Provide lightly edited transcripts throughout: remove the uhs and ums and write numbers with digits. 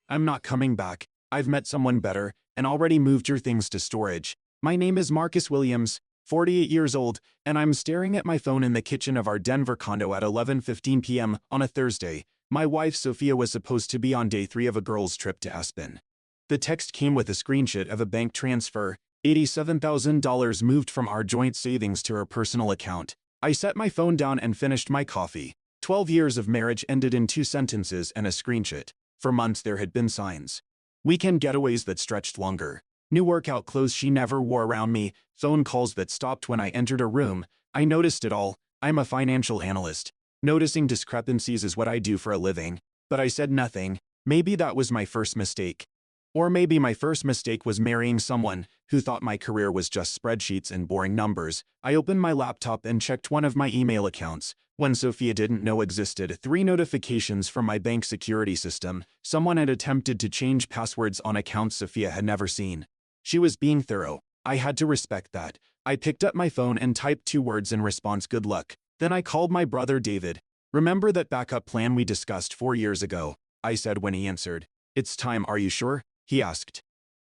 I'm not coming back. I've met someone better and already moved your things to storage. My name is Marcus Williams, 48 years old, and I'm staring at my phone in the kitchen of our Denver condo at 11:15 p.m. on a Thursday. My wife Sophia was supposed to be on day 3 of a girls' trip to Aspen. The text came with a screenshot of a bank transfer, $87,000 moved from our joint savings to her personal account. I set my phone down and finished my coffee. 12 years of marriage ended in 2 sentences and a screenshot. For months there had been signs. Weekend getaways that stretched longer. New workout clothes she never wore around me, phone calls that stopped when I entered a room. I noticed it all. I'm a financial analyst. Noticing discrepancies is what I do for a living. But I said nothing. Maybe that was my first mistake. Or maybe my first mistake was marrying someone who thought my career was just spreadsheets and boring numbers. I opened my laptop and checked one of my email accounts. One Sophia didn't know existed. 3 notifications from my bank security system. Someone had attempted to change passwords on accounts Sophia had never seen. She was being thorough. I had to respect that. I picked up my phone and typed 2 words in response, good luck. Then I called my brother David. Remember that backup plan we discussed 4 years ago? I said when he answered. It's time, are you sure? He asked.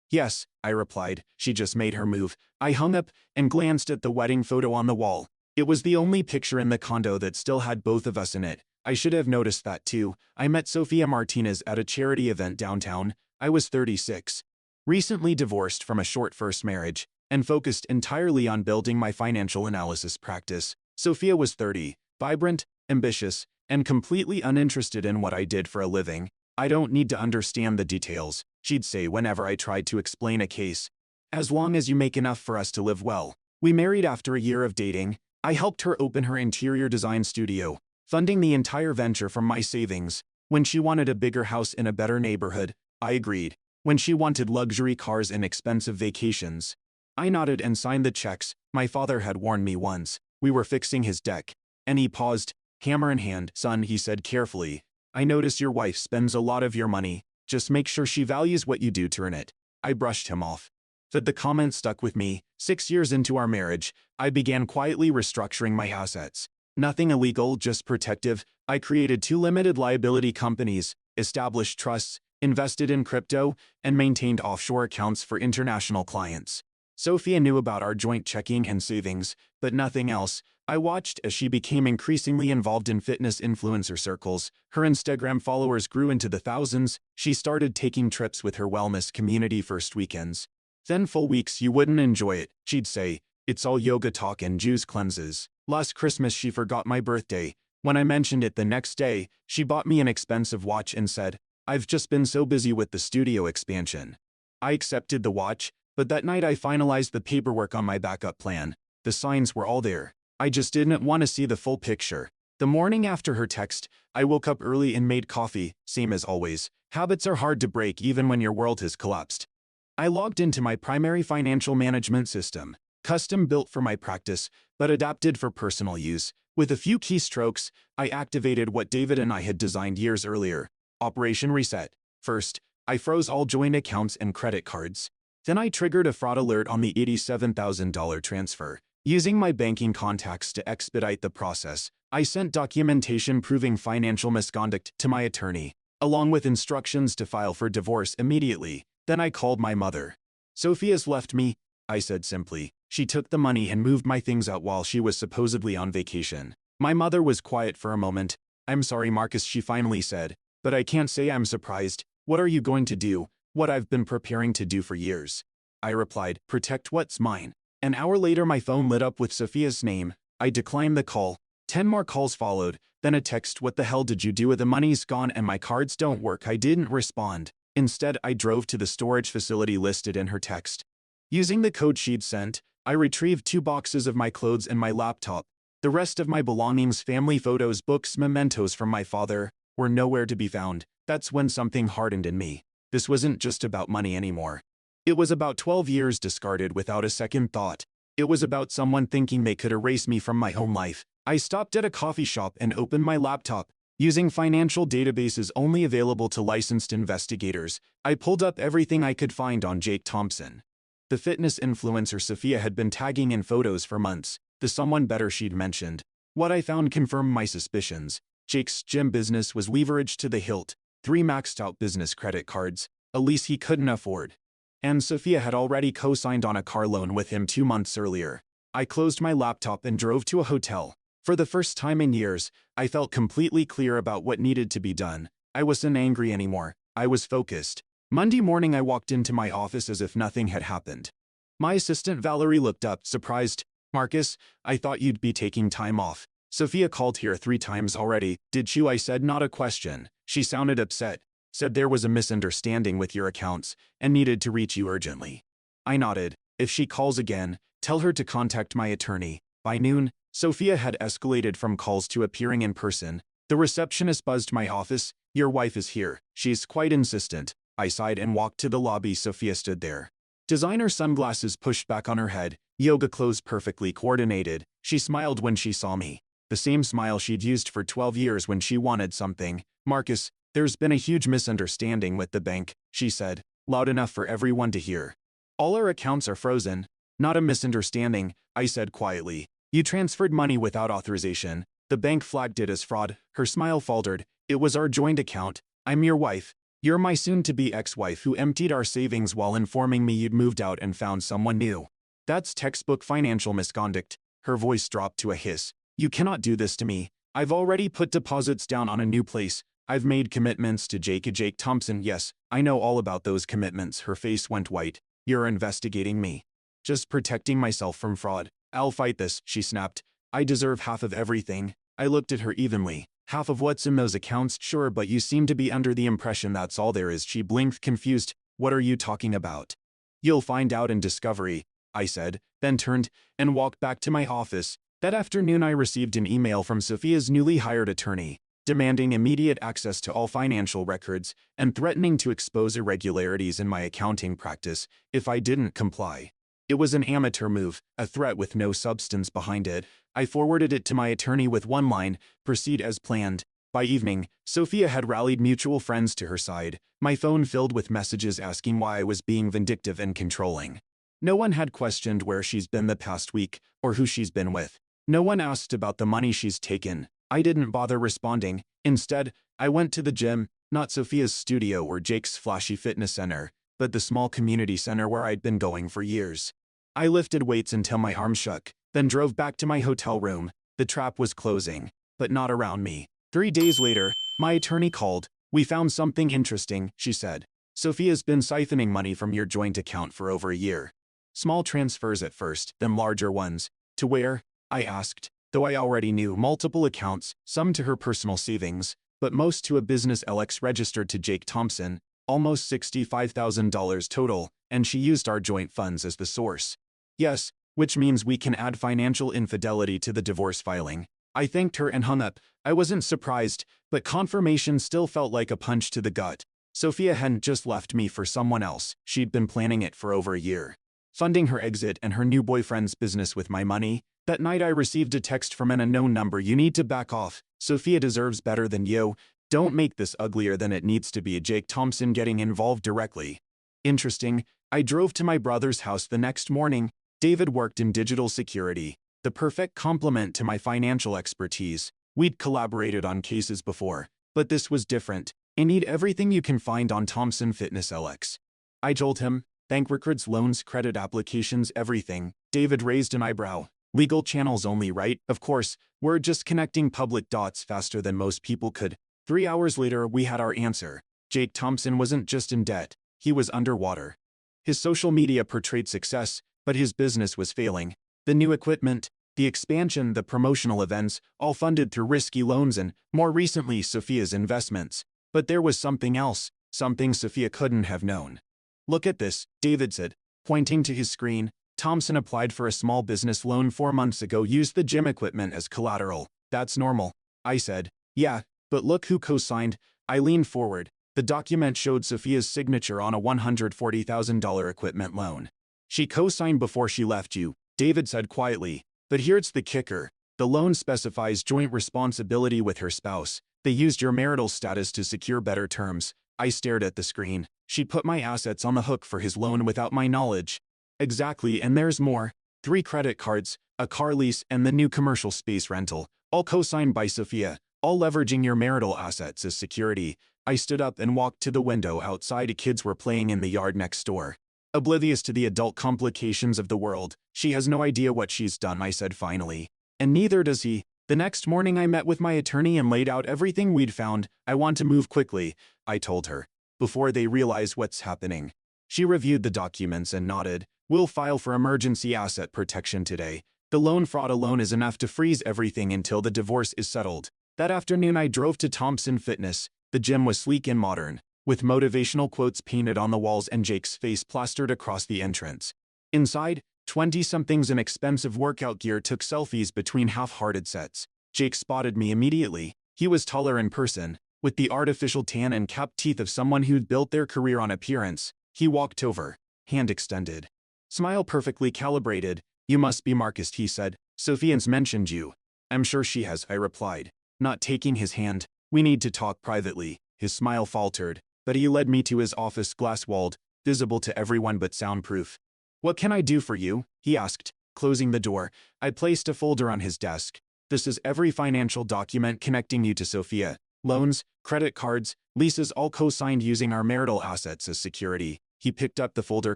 Yes, I replied. She just made her move. I hung up and glanced at the wedding photo on the wall. It was the only picture in the condo that still had both of us in it. I should have noticed that too. I met Sofia Martinez at a charity event downtown. I was 36. Recently divorced from a short first marriage, and focused entirely on building my financial analysis practice. Sophia was 30, vibrant, ambitious, and completely uninterested in what I did for a living. I don't need to understand the details, she'd say whenever I tried to explain a case. As long as you make enough for us to live well. We married after a year of dating. I helped her open her interior design studio, funding the entire venture from my savings. When she wanted a bigger house in a better neighborhood, I agreed. When she wanted luxury cars and expensive vacations, I nodded and signed the checks. My father had warned me once. We were fixing his deck, and he paused, hammer in hand. Son, he said carefully, I notice your wife spends a lot of your money. Just make sure she values what you do to earn it. I brushed him off. That the comment stuck with me. 6 years into our marriage, I began quietly restructuring my assets. Nothing illegal, just protective. I created 2 limited liability companies, established trusts, invested in crypto, and maintained offshore accounts for international clients. Sophia knew about our joint checking and savings, but nothing else. I watched as she became increasingly involved in fitness influencer circles. Her Instagram followers grew into the thousands. She started taking trips with her wellness community first weekends. Then full weeks you wouldn't enjoy it, she'd say. It's all yoga talk and juice cleanses. Last Christmas she forgot my birthday. When I mentioned it the next day, she bought me an expensive watch and said, I've just been so busy with the studio expansion. I accepted the watch, but that night I finalized the paperwork on my backup plan. The signs were all there. I just didn't want to see the full picture. The morning after her text, I woke up early and made coffee, same as always. Habits are hard to break even when your world has collapsed. I logged into my primary financial management system, custom built for my practice, but adapted for personal use. With a few keystrokes, I activated what David and I had designed years earlier. Operation Reset. First, I froze all joint accounts and credit cards. Then I triggered a fraud alert on the $87,000 transfer. Using my banking contacts to expedite the process, I sent documentation proving financial misconduct to my attorney, along with instructions to file for divorce immediately. Then I called my mother. Sophia's left me, I said simply. She took the money and moved my things out while she was supposedly on vacation. My mother was quiet for a moment. I'm sorry, Marcus, she finally said, but I can't say I'm surprised. What are you going to do? What I've been preparing to do for years. I replied, protect what's mine. An hour later my phone lit up with Sophia's name. I declined the call. 10 more calls followed, then a text, what the hell did you do? The money's gone and my cards don't work. I didn't respond. Instead, I drove to the storage facility listed in her text. Using the code she'd sent, I retrieved 2 boxes of my clothes and my laptop. The rest of my belongings, family photos, books, mementos from my father, were nowhere to be found. That's when something hardened in me. This wasn't just about money anymore. It was about 12 years discarded without a second thought. It was about someone thinking they could erase me from my home life. I stopped at a coffee shop and opened my laptop. Using financial databases only available to licensed investigators, I pulled up everything I could find on Jake Thompson. The fitness influencer Sophia had been tagging in photos for months, the someone better she'd mentioned. What I found confirmed my suspicions. Jake's gym business was leveraged to the hilt. 3 maxed-out business credit cards, a lease he couldn't afford. And Sophia had already co-signed on a car loan with him 2 months earlier. I closed my laptop and drove to a hotel. For the first time in years, I felt completely clear about what needed to be done. I wasn't angry anymore. I was focused. Monday morning I walked into my office as if nothing had happened. My assistant Valerie looked up, surprised. "Marcus, I thought you'd be taking time off. Sophia called here 3 times already." "Did you?" I said, not a question. She sounded upset. "Said there was a misunderstanding with your accounts and needed to reach you urgently." I nodded. "If she calls again, tell her to contact my attorney." By noon, Sophia had escalated from calls to appearing in person. The receptionist buzzed my office. "Your wife is here. She's quite insistent." I sighed and walked to the lobby. Sophia stood there. Designer sunglasses pushed back on her head, yoga clothes perfectly coordinated. She smiled when she saw me. The same smile she'd used for 12 years when she wanted something. "Marcus, there's been a huge misunderstanding with the bank," she said, loud enough for everyone to hear. "All our accounts are frozen." "Not a misunderstanding," I said quietly. "You transferred money without authorization. The bank flagged it as fraud." Her smile faltered. "It was our joint account. I'm your wife. You're my soon-to-be ex-wife who emptied our savings while informing me you'd moved out and found someone new. That's textbook financial misconduct." Her voice dropped to a hiss. "You cannot do this to me. I've already put deposits down on a new place. I've made commitments to Jake Thompson." "Yes, I know all about those commitments." Her face went white. "You're investigating me." "Just protecting myself from fraud." "I'll fight this," she snapped. "I deserve half of everything." I looked at her evenly. "Half of what's in those accounts?" "Sure, but you seem to be under the impression that's all there is." She blinked, confused. "What are you talking about?" "You'll find out in discovery," I said, then turned and walked back to my office. That afternoon I received an email from Sophia's newly hired attorney, demanding immediate access to all financial records and threatening to expose irregularities in my accounting practice if I didn't comply. It was an amateur move, a threat with no substance behind it. I forwarded it to my attorney with one line: "Proceed as planned." By evening, Sophia had rallied mutual friends to her side, my phone filled with messages asking why I was being vindictive and controlling. No one had questioned where she's been the past week or who she's been with. No one asked about the money she's taken. I didn't bother responding. Instead, I went to the gym, not Sophia's studio or Jake's flashy fitness center, but the small community center where I'd been going for years. I lifted weights until my arms shook, then drove back to my hotel room. The trap was closing, but not around me. 3 days later, my attorney called. "We found something interesting," she said. "Sophia's been siphoning money from your joint account for over a year. Small transfers at first, then larger ones." "To where?" I asked, though I already knew. "Multiple accounts, some to her personal savings, but most to a business LX registered to Jake Thompson, almost $65,000 total, and she used our joint funds as the source." "Yes, which means we can add financial infidelity to the divorce filing." I thanked her and hung up. I wasn't surprised, but confirmation still felt like a punch to the gut. Sophia hadn't just left me for someone else. She'd been planning it for over a year, funding her exit and her new boyfriend's business with my money. That night I received a text from an unknown number: "You need to back off. Sophia deserves better than you. Don't make this uglier than it needs to be." Jake Thompson getting involved directly. Interesting. I drove to my brother's house the next morning. David worked in digital security, the perfect complement to my financial expertise. We'd collaborated on cases before, but this was different. "I need everything you can find on Thompson Fitness LX." I told him. "Bank records, loans, credit applications, everything." David raised an eyebrow. "Legal channels only, right?" "Of course, we're just connecting public dots faster than most people could." 3 hours later, we had our answer. Jake Thompson wasn't just in debt, he was underwater. His social media portrayed success, but his business was failing. The new equipment, the expansion, the promotional events, all funded through risky loans and, more recently, Sophia's investments. But there was something else, something Sophia couldn't have known. "Look at this," David said, pointing to his screen. "Thompson applied for a small business loan 4 months ago, used the gym equipment as collateral." "That's normal," I said. "Yeah, but look who co-signed." I leaned forward. The document showed Sophia's signature on a $140,000 equipment loan. "She co-signed before she left you," David said quietly. "But here's the kicker. The loan specifies joint responsibility with her spouse. They used your marital status to secure better terms." I stared at the screen. "She put my assets on the hook for his loan without my knowledge." "Exactly, and there's more. 3 credit cards, a car lease, and the new commercial space rental, all co-signed by Sophia, all leveraging your marital assets as security." I stood up and walked to the window outside. Kids were playing in the yard next door. Oblivious to the adult complications of the world, she has no idea what she's done, I said finally. And neither does he. The next morning I met with my attorney and laid out everything we'd found. I want to move quickly, I told her, before they realize what's happening. She reviewed the documents and nodded. We'll file for emergency asset protection today. The loan fraud alone is enough to freeze everything until the divorce is settled. That afternoon I drove to Thompson Fitness. The gym was sleek and modern, with motivational quotes painted on the walls and Jake's face plastered across the entrance. Inside, 20-somethings in expensive workout gear took selfies between half-hearted sets. Jake spotted me immediately. He was taller in person, with the artificial tan and capped teeth of someone who'd built their career on appearance. He walked over, hand extended. Smile perfectly calibrated. You must be Marcus, he said. Sophia's mentioned you. I'm sure she has, I replied, not taking his hand. We need to talk privately. His smile faltered, but he led me to his office, glass-walled, visible to everyone but soundproof. What can I do for you? He asked, closing the door. I placed a folder on his desk. This is every financial document connecting you to Sophia. Loans, credit cards, leases, all co-signed using our marital assets as security. He picked up the folder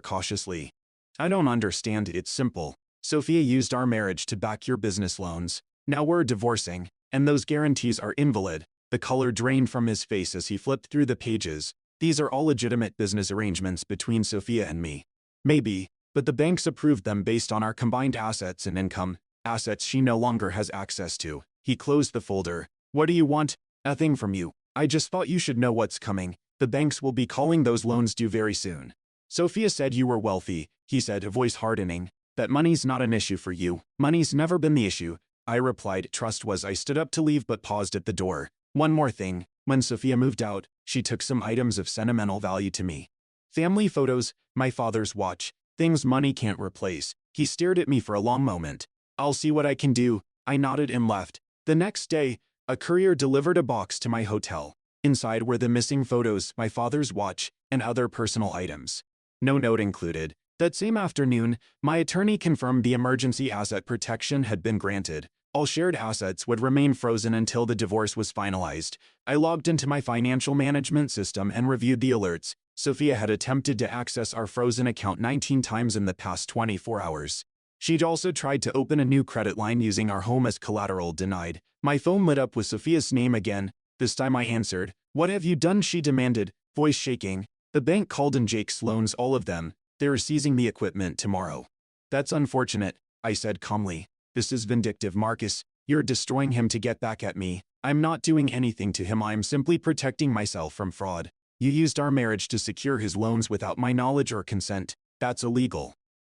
cautiously. I don't understand. It's simple. Sophia used our marriage to back your business loans. Now we're divorcing, and those guarantees are invalid. The color drained from his face as he flipped through the pages. These are all legitimate business arrangements between Sophia and me. Maybe, but the banks approved them based on our combined assets and income, assets she no longer has access to. He closed the folder. What do you want? Nothing from you. I just thought you should know what's coming. The banks will be calling those loans due very soon. Sophia said you were wealthy, he said, a voice hardening. That money's not an issue for you. Money's never been the issue. I replied, trust was. I stood up to leave but paused at the door. One more thing. When Sophia moved out, she took some items of sentimental value to me. Family photos, my father's watch, things money can't replace. He stared at me for a long moment. I'll see what I can do. I nodded and left. The next day, a courier delivered a box to my hotel. Inside were the missing photos, my father's watch, and other personal items. No note included. That same afternoon, my attorney confirmed the emergency asset protection had been granted. All shared assets would remain frozen until the divorce was finalized. I logged into my financial management system and reviewed the alerts. Sophia had attempted to access our frozen account 19 times in the past 24 hours. She'd also tried to open a new credit line using our home as collateral. Denied. My phone lit up with Sophia's name again. This time I answered. What have you done? She demanded, voice shaking. The bank called in Jake's loans, all of them. They're seizing the equipment tomorrow. That's unfortunate, I said calmly. This is vindictive, Marcus. You're destroying him to get back at me. I'm not doing anything to him. I'm simply protecting myself from fraud. You used our marriage to secure his loans without my knowledge or consent. That's illegal.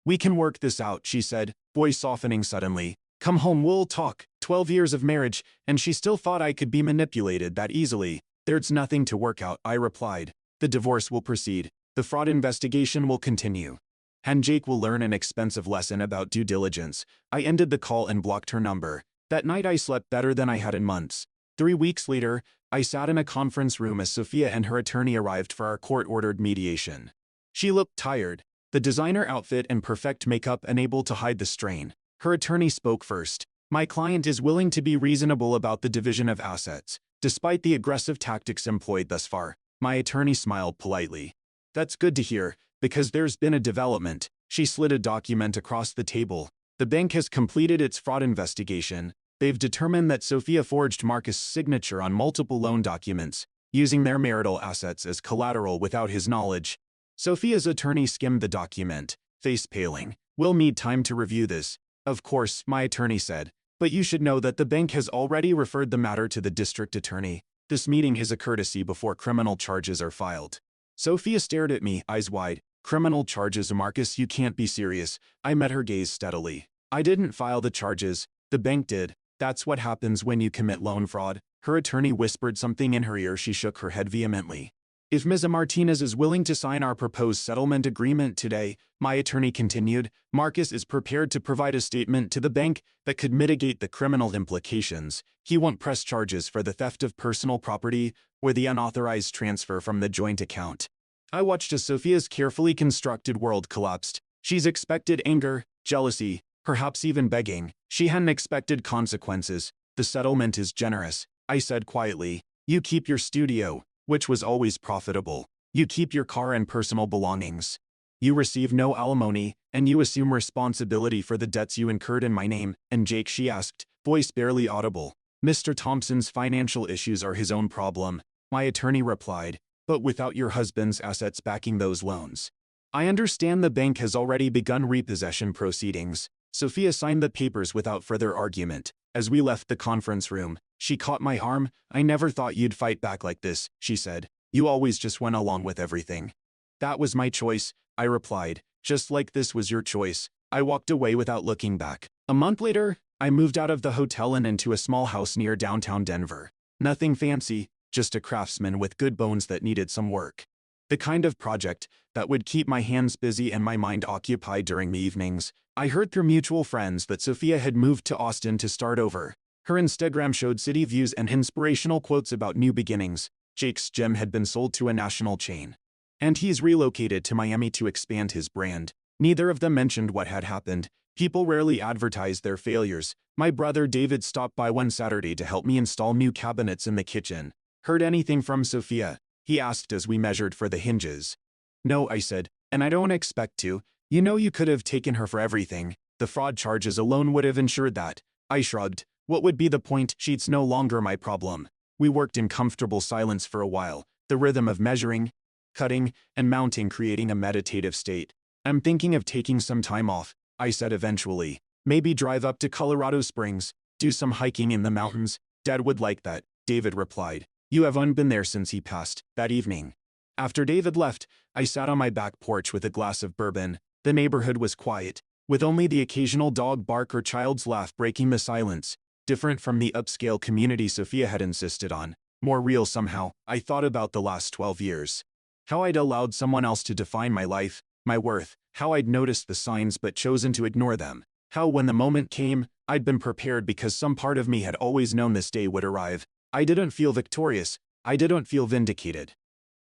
We can work this out, she said, voice softening suddenly. Come home, we'll talk. 12 years of marriage, and she still thought I could be manipulated that easily. There's nothing to work out, I replied. The divorce will proceed. The fraud investigation will continue. And Jake will learn an expensive lesson about due diligence. I ended the call and blocked her number. That night I slept better than I had in months. 3 weeks later, I sat in a conference room as Sophia and her attorney arrived for our court-ordered mediation. She looked tired, the designer outfit and perfect makeup unable to hide the strain. Her attorney spoke first. My client is willing to be reasonable about the division of assets, despite the aggressive tactics employed thus far. My attorney smiled politely. That's good to hear, because there's been a development. She slid a document across the table. The bank has completed its fraud investigation. They've determined that Sophia forged Marcus' signature on multiple loan documents, using their marital assets as collateral without his knowledge. Sophia's attorney skimmed the document, face paling. We'll need time to review this. Of course, my attorney said, but you should know that the bank has already referred the matter to the district attorney. This meeting is a courtesy before criminal charges are filed. Sophia stared at me, eyes wide. Criminal charges, Marcus, you can't be serious. I met her gaze steadily. I didn't file the charges. The bank did. That's what happens when you commit loan fraud. Her attorney whispered something in her ear. She shook her head vehemently. If Ms. Martinez is willing to sign our proposed settlement agreement today, my attorney continued, Marcus is prepared to provide a statement to the bank that could mitigate the criminal implications. He won't press charges for the theft of personal property or the unauthorized transfer from the joint account. I watched as Sophia's carefully constructed world collapsed. She's expected anger, jealousy, perhaps even begging. She hadn't expected consequences. The settlement is generous, I said quietly. You keep your studio. which was always profitable. You keep your car and personal belongings. You receive no alimony, and you assume responsibility for the debts you incurred in my name. And Jake, she asked, voice barely audible. Mr. Thompson's financial issues are his own problem, my attorney replied, but without your husband's assets backing those loans. I understand the bank has already begun repossession proceedings. Sophia signed the papers without further argument. As we left the conference room, she caught my arm. I never thought you'd fight back like this, she said. You always just went along with everything. That was my choice, I replied. Just like this was your choice. I walked away without looking back. A month later, I moved out of the hotel and into a small house near downtown Denver. Nothing fancy, just a craftsman with good bones that needed some work. The kind of project that would keep my hands busy and my mind occupied during the evenings. I heard through mutual friends that Sophia had moved to Austin to start over. Her Instagram showed city views and inspirational quotes about new beginnings. Jake's gym had been sold to a national chain, and he's relocated to Miami to expand his brand. Neither of them mentioned what had happened. People rarely advertise their failures. My brother David stopped by one Saturday to help me install new cabinets in the kitchen. Heard anything from Sophia? He asked as we measured for the hinges. No, I said, and I don't expect to. You know you could have taken her for everything. The fraud charges alone would have ensured that. I shrugged. What would be the point? She's no longer my problem. We worked in comfortable silence for a while, the rhythm of measuring, cutting, and mounting creating a meditative state. I'm thinking of taking some time off, I said eventually. Maybe drive up to Colorado Springs, do some hiking in the mountains. Dad would like that, David replied. You haven't been there since he passed. That evening, after David left, I sat on my back porch with a glass of bourbon. The neighborhood was quiet, with only the occasional dog bark or child's laugh breaking the silence. Different from the upscale community Sophia had insisted on. More real somehow. I thought about the last 12 years. How I'd allowed someone else to define my life, my worth. How I'd noticed the signs but chosen to ignore them. How when the moment came, I'd been prepared because some part of me had always known this day would arrive. I didn't feel victorious. I didn't feel vindicated.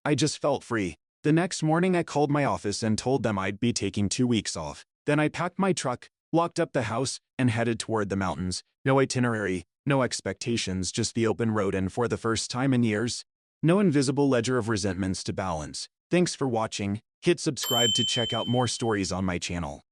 I just felt free. The next morning I called my office and told them I'd be taking 2 weeks off. Then I packed my truck, locked up the house, and headed toward the mountains. No itinerary, no expectations, just the open road, and for the first time in years, no invisible ledger of resentments to balance. Thanks for watching. Hit subscribe to check out more stories on my channel.